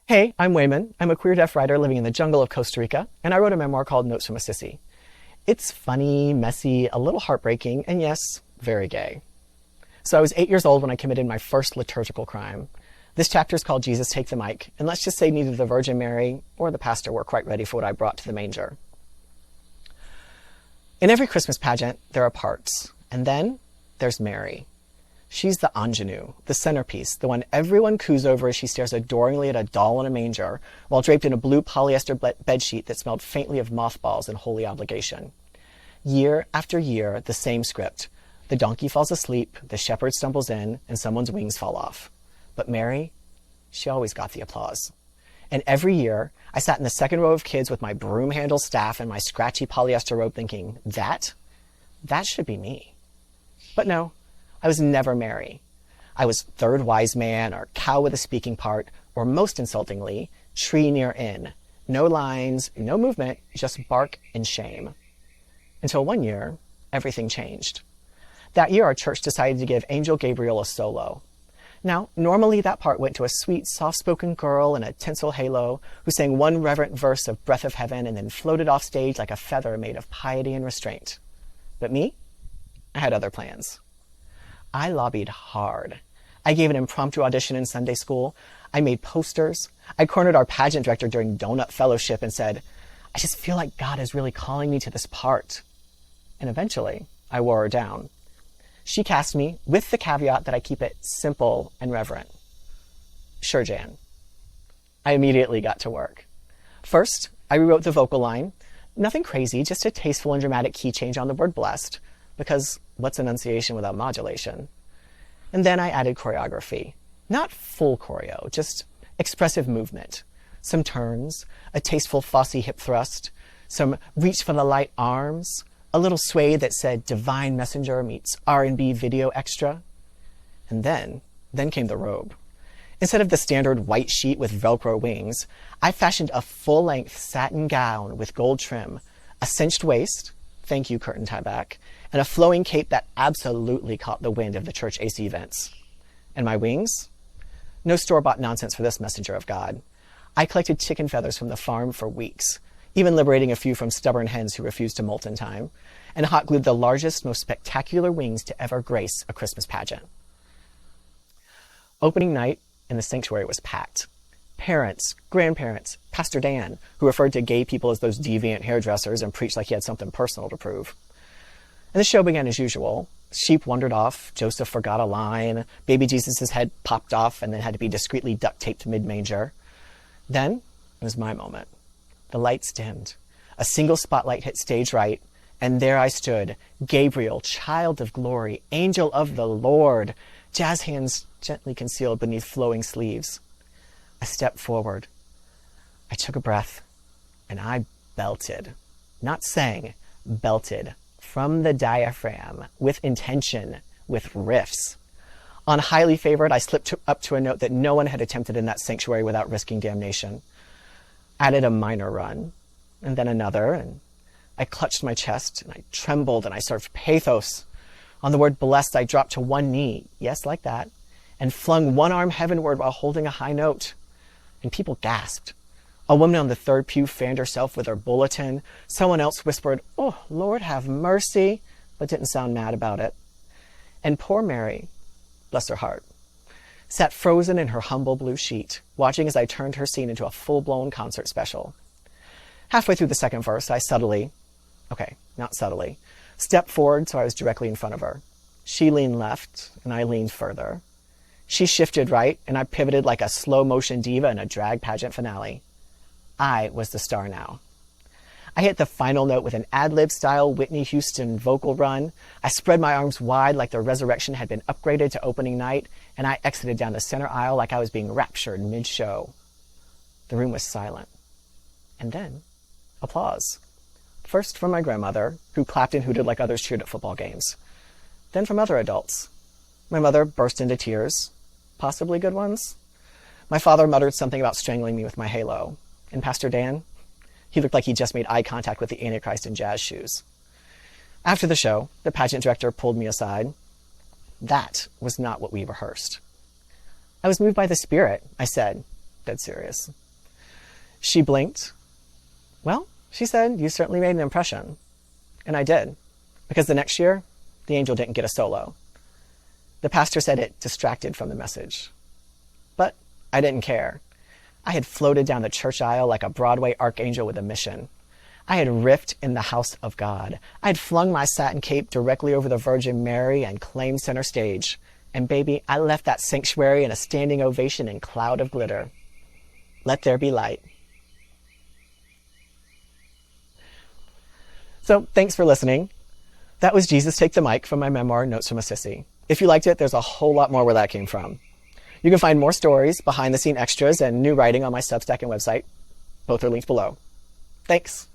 Hey, I'm Wayman. I'm a queer deaf writer living in the jungle of Costa Rica, and I wrote a memoir called Notes from a Sissy. It's funny, messy, a little heartbreaking, and yes, very gay. So I was 8 years old when I committed my first liturgical crime. This chapter is called Jesus Take the Mic, and let's just say neither the Virgin Mary or the pastor were quite ready for what I brought to the manger. In every Christmas pageant, there are parts, and then there's Mary. She's the ingenue, the centerpiece, the one everyone coos over as she stares adoringly at a doll in a manger while draped in a blue polyester bedsheet that smelled faintly of mothballs and holy obligation. Year after year, the same script. The donkey falls asleep, the shepherd stumbles in, and someone's wings fall off. But Mary, she always got the applause. And every year, I sat in the second row of kids with my broom-handled staff and my scratchy polyester robe thinking, that should be me. But no, I was never Mary. I was third wise man, or cow with a speaking part, or most insultingly, tree near inn. No lines, no movement, just bark and shame. Until one year, everything changed. That year, our church decided to give Angel Gabriel a solo. Now, normally that part went to a sweet, soft-spoken girl in a tinsel halo who sang one reverent verse of Breath of Heaven and then floated off stage like a feather made of piety and restraint. But me? I had other plans. I lobbied hard. I gave an impromptu audition in Sunday school. I made posters. I cornered our pageant director during Donut Fellowship and said, I just feel like God is really calling me to this part. And eventually, I wore her down. She cast me with the caveat that I keep it simple and reverent. Sure, Jan. I immediately got to work. First, I rewrote the vocal line. Nothing crazy, just a tasteful and dramatic key change on the word blessed, because what's enunciation without modulation? And then I added choreography. Not full choreo, just expressive movement. Some turns, a tasteful Fosse hip thrust, some reach for the light arms, a little sway that said Divine Messenger meets R&B video extra. And then came the robe. Instead of the standard white sheet with Velcro wings, I fashioned a full-length satin gown with gold trim, a cinched waist, thank you curtain tie back, and a flowing cape that absolutely caught the wind of the church AC vents. And my wings? No store-bought nonsense for this messenger of God. I collected chicken feathers from the farm for weeks, even liberating a few from stubborn hens who refused to molt in time, and hot glued the largest, most spectacular wings to ever grace a Christmas pageant. Opening night in the sanctuary was packed. Parents, grandparents, Pastor Dan, who referred to gay people as those deviant hairdressers and preached like he had something personal to prove. And the show began as usual. Sheep wandered off, Joseph forgot a line, baby Jesus' head popped off and then had to be discreetly duct-taped mid-manger. Then it was my moment. The lights dimmed. A single spotlight hit stage right, and there I stood, Gabriel, child of glory, angel of the Lord, jazz hands gently concealed beneath flowing sleeves. I stepped forward. I took a breath, and I belted. Not sang, belted. From the diaphragm, with intention, with riffs. On Highly Favored, I slipped up to a note that no one had attempted in that sanctuary without risking damnation. Added a minor run, and then another, and I clutched my chest, and I trembled, and I served pathos. On the word blessed, I dropped to one knee, yes, like that, and flung one arm heavenward while holding a high note. And people gasped. A woman on the third pew fanned herself with her bulletin. Someone else whispered, "Oh, Lord, have mercy," but didn't sound mad about it. And poor Mary, bless her heart, sat frozen in her humble blue sheet, watching as I turned her scene into a full-blown concert special. Halfway through the second verse, I not subtly, stepped forward so I was directly in front of her. She leaned left, and I leaned further. She shifted right, and I pivoted like a slow-motion diva in a drag pageant finale. I was the star now. I hit the final note with an ad-lib-style Whitney Houston vocal run. I spread my arms wide like the resurrection had been upgraded to opening night, and I exited down the center aisle like I was being raptured mid-show. The room was silent. And then, applause. First from my grandmother, who clapped and hooted like others cheered at football games. Then from other adults. My mother burst into tears, possibly good ones. My father muttered something about strangling me with my halo. And Pastor Dan? He looked like he just made eye contact with the Antichrist in jazz shoes. After the show, the pageant director pulled me aside. That was not what we rehearsed. I was moved by the Spirit, I said. dead serious. She blinked. Well, she said, you certainly made an impression. And I did, because the next year, the angel didn't get a solo. The pastor said it distracted from the message. But I didn't care. I had floated down the church aisle like a Broadway archangel with a mission. I had riffed in the house of God. I had flung my satin cape directly over the Virgin Mary and claimed center stage. And baby, I left that sanctuary in a standing ovation and cloud of glitter. Let there be light. So thanks for listening. That was Jesus Take the Mic from my memoir, Notes from a Sissy. If you liked it, there's a whole lot more where that came from. You can find more stories, behind-the-scene extras, and new writing on my Substack and website. Both are linked below. Thanks.